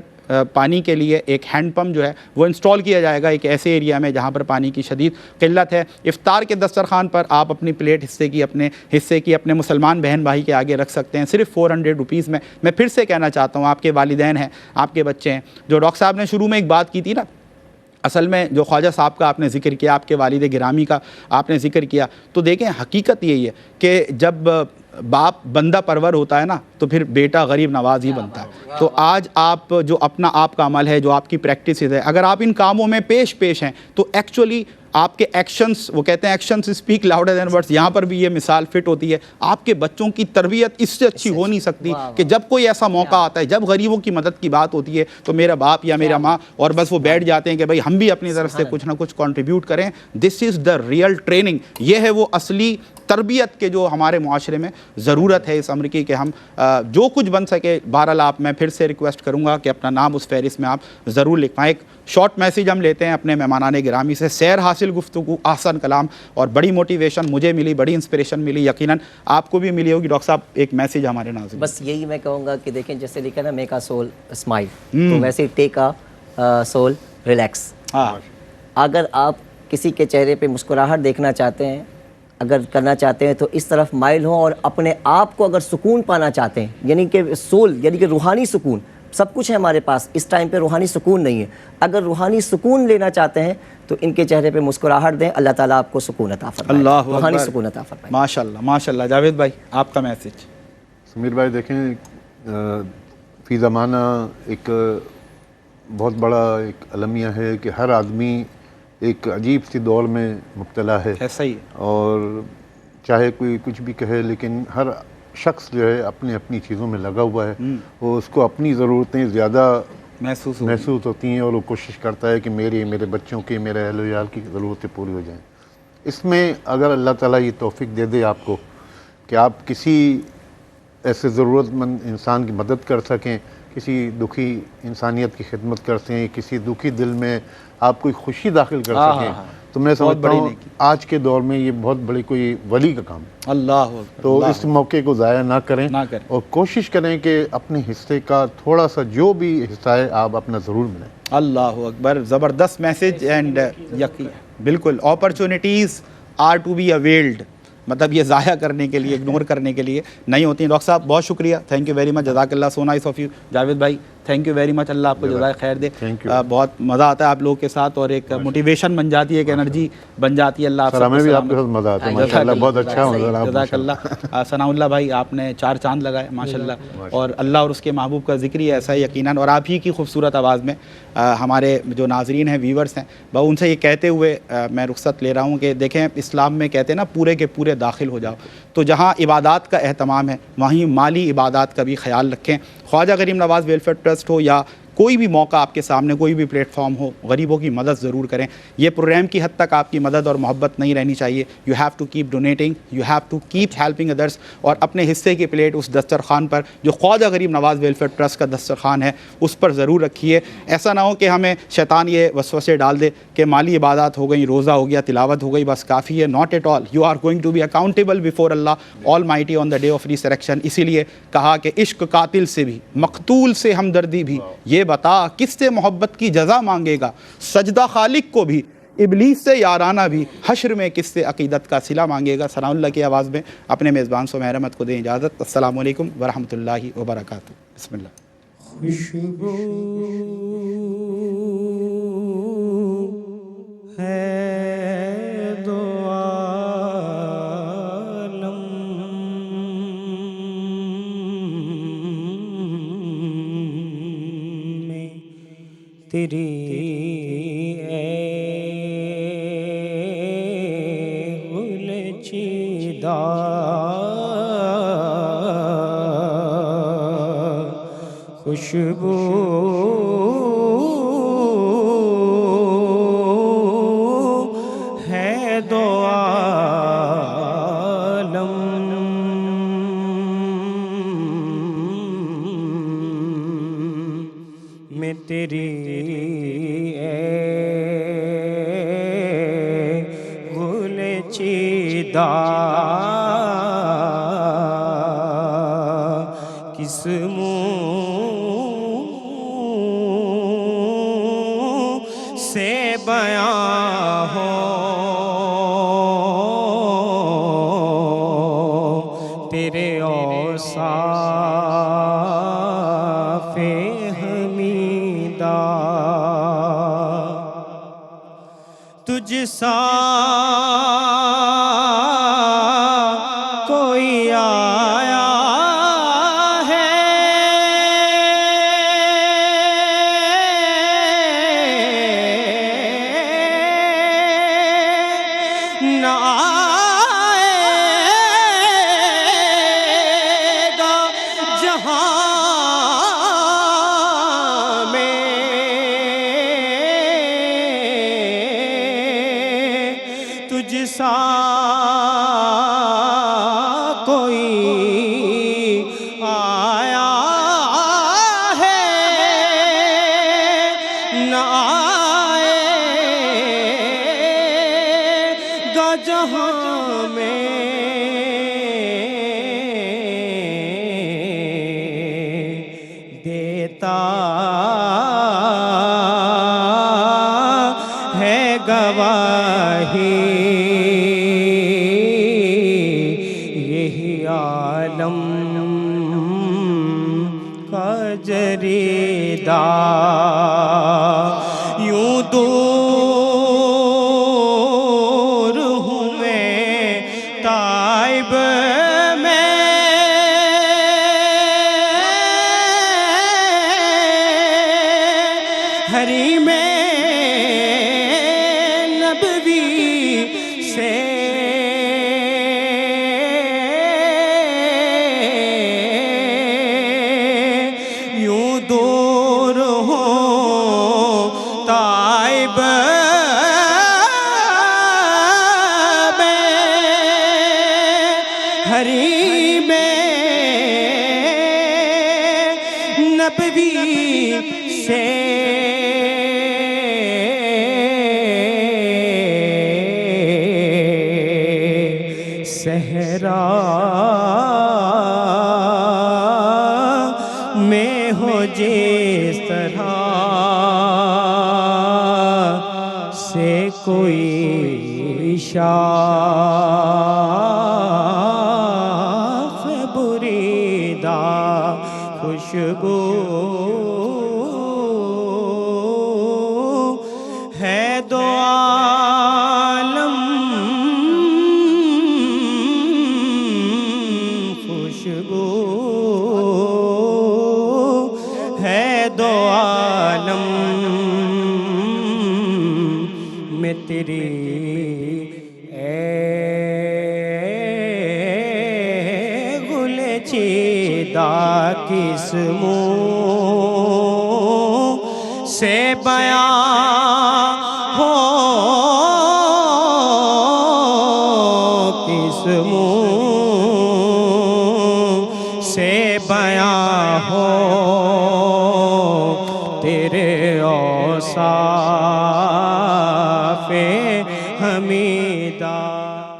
پانی کے لیے ایک ہینڈ پمپ جو ہے وہ انسٹال کیا جائے گا ایک ایسے ایریا میں جہاں پر پانی کی شدید قلت ہے. افطار کے دسترخوان پر آپ اپنی پلیٹ اپنے حصے کی اپنے مسلمان بہن بھائی کے آگے رکھ سکتے ہیں صرف 400 روپیز میں. میں پھر سے کہنا چاہتا ہوں، آپ کے والدین ہیں، آپ کے بچے ہیں. جو ڈاکٹر صاحب نے شروع میں ایک بات کی تھی نا، اصل میں جو خواجہ صاحب کا آپ نے ذکر کیا، آپ کے والد گرامی کا آپ نے ذکر کیا، تو دیکھیں حقیقت یہی ہے کہ جب باپ بندہ پرور ہوتا ہے نا تو پھر بیٹا غریب نواز ہی بنتا ہے. تو آج آپ جو اپنا آپ کا عمل ہے، جو آپ کی پریکٹسز ہے، اگر آپ ان کاموں میں پیش ہیں تو ایکچولی آپ کے ایکشنز، وہ کہتے ہیں actions speak louder than words, یہاں پر بھی یہ مثال فٹ ہوتی ہے. آپ کے بچوں کی تربیت اس سے اچھی ہو نہیں سکتی کہ جب کوئی ایسا موقع آتا ہے، جب غریبوں کی مدد کی بات ہوتی ہے تو میرا باپ یا میرا ماں اور بس وہ بیٹھ جاتے ہیں کہ بھائی ہم بھی اپنی طرف سے کچھ نہ کچھ کنٹریبیوٹ کریں. دس از دا ریئل ٹریننگ. یہ ہے وہ اصلی تربیت کے جو ہمارے معاشرے میں ضرورت ہے اس امر کی کہ ہم جو کچھ بن سکے. بہرحال آپ، میں پھر سے ریکویسٹ کروں گا کہ اپنا نام اس فہرست میں آپ ضرور لکھوائیں. ایک شارٹ میسیج ہم لیتے ہیں اپنے مہمانان گرامی سے. سیر حاصل گفتگو، آسان کلام اور بڑی موٹیویشن مجھے ملی، بڑی انسپریشن ملی، یقیناً آپ کو بھی ملی ہوگی. ڈاکٹر صاحب ایک میسیج ہمارے ناظرین. بس یہی میں کہوں گا کہ دیکھیں جیسے لکھا نا میک اے سول اسمائل، تو ویسے ہی ٹیک اے سول ریلیکس. اگر آپ کسی کے چہرے پہ مسکراہٹ دیکھنا چاہتے ہیں، اگر کرنا چاہتے ہیں تو اس طرف مائل ہوں، اور اپنے آپ کو اگر سکون پانا چاہتے ہیں، یعنی کہ سول یعنی کہ روحانی سکون، سب کچھ ہے ہمارے پاس، اس ٹائم پہ روحانی سکون نہیں ہے. اگر روحانی سکون لینا چاہتے ہیں تو ان کے چہرے پہ مسکراہٹ دیں، اللہ تعالیٰ آپ کو سکون عطا فرمائے، اللہ روحانی سکون عطا فرمائے. ماشاءاللہ ماشاءاللہ. جاوید بھائی آپ کا میسیج. سمیر بھائی دیکھیں، فی زمانہ ایک بہت بڑا ایک المیہ ہے کہ ہر آدمی ایک عجیب سی دور میں مبتلا ہے. ایسا ہی. اور چاہے کوئی کچھ بھی کہے، لیکن ہر شخص جو ہے اپنی اپنی چیزوں میں لگا ہوا ہے. وہ اس کو اپنی ضرورتیں زیادہ محسوس ہوتی ہیں، اور وہ کوشش کرتا ہے کہ میرے بچوں کی، میرے اہل و عیال کی ضرورتیں پوری ہو جائیں. اس میں اگر اللہ تعالیٰ یہ توفیق دے دے آپ کو کہ آپ کسی ایسے ضرورت مند انسان کی مدد کر سکیں، کسی دکھی انسانیت کی خدمت کر سکیں، کسی دکھی دل میں آپ کوئی خوشی داخل کر سکیں، تو میں سمجھتا ہوں آج کے دور میں یہ بہت بڑی کوئی ولی کا کام ہے. اللہ. تو اس موقع کو ضائع نہ کریں اور کوشش کریں کہ اپنے حصے کا تھوڑا سا جو بھی حصہ ہے آپ اپنا ضرور ملیں. اللہ اکبر. زبردست میسیج. اینڈ یقین بالکل opportunities are to be availed, مطلب یہ ضائع کرنے کے لیے، اگنور کرنے کے لیے نہیں ہوتی ہیں. ڈاکٹر صاحب بہت شکریہ، تھینک یو ویری مچ، جزاک اللہ، so nice of you. Javed بھائی تھینک یو ویری مچ, اللہ آپ کو جزائے خیر دے. Thank you. بہت مزہ آتا ہے آپ لوگوں کے ساتھ, اور ایک موٹیویشن بن جاتی ہے, ایک انرجی بن جاتی ہے. اللہ آپ سر سب ہمیں کو بھی آپ کے سلامت. ساتھ مزہ آتا ہے ماشاء اللہ, بہت اچھا مزہ آ جزاک اللہ. ثناء اللہ بھائی آپ نے 4 چاند لگائے ماشاء اللہ, اور اللہ اور اس کے محبوب کا ذکر ہی ایسا ہے یقیناً. اور آپ ہی کی خوبصورت آواز میں ہمارے جو ناظرین ہیں, ویورز ہیں, ان سے یہ کہتے ہوئے میں رخصت لے رہا ہوں کہ دیکھیں اسلام میں کہتے ہیں نا پورے کے پورے داخل ہو جاؤ, تو جہاں عبادات کا اہتمام ہے وہیں مالی عبادات کا بھی خیال رکھیں. خواجہ غریب نواز ویلفیئر ٹرسٹ ہو یا کوئی بھی موقع آپ کے سامنے, کوئی بھی پلیٹ فارم ہو, غریبوں کی مدد ضرور کریں. یہ پروگرام کی حد تک آپ کی مدد اور محبت نہیں رہنی چاہیے. You have to keep donating, you have to keep helping others, اور اپنے حصے کی پلیٹ اس دسترخوان پر جو خواجہ غریب نواز ویلفیئر ٹرسٹ کا دسترخوان ہے اس پر ضرور رکھیے. ایسا نہ ہو کہ ہمیں شیطان یہ وسوسے ڈال دے کہ مالی عبادات ہو گئی, روزہ ہو گیا, تلاوت ہو گئی, بس کافی ہے. Not at all, you are going to be accountable before Allah almighty on the day of resurrection. اسی لیے کہا کہ عشق قاتل سے بھی, مقتول سے ہمدردی بھی, یہ بتا کس سے محبت کی جزا مانگے گا, سجدہ خالق کو بھی, ابلیس سے یارانہ بھی, حشر میں کس سے عقیدت کا صلہ مانگے گا. ثناء اللہ کی آواز میں اپنے میزبان سمیع احمد کو دیں اجازت. السلام علیکم ورحمۃ اللہ وبرکاتہ. بسم اللہ. خوشبو ہے دو عالم میں تیری اے گلچیدہ خوشبو ہے دو عالم میں تیری اے گلچیدہ کس سے بیاں ہو تیرے اوصاف حمیدہ. تجھ سا کوئی آیا نہ آئے گا جہاں میں تجھ سا کوئی آیا ہے نہ جہاں میں دیتا ہے گواہی یہی عالم کا جریدہ. یوں دور ہوں میں طائب میں حریم نبوی سے یوں دور ہو طائب حریم نبوی سے صحرا میں ہو جس طرح سے کوئی شاخ بریدہ خوشبو تیری اے گل چیدہ کس منہ سے بیان ہو کس منہ سے بیان ہو تیرے اوصاف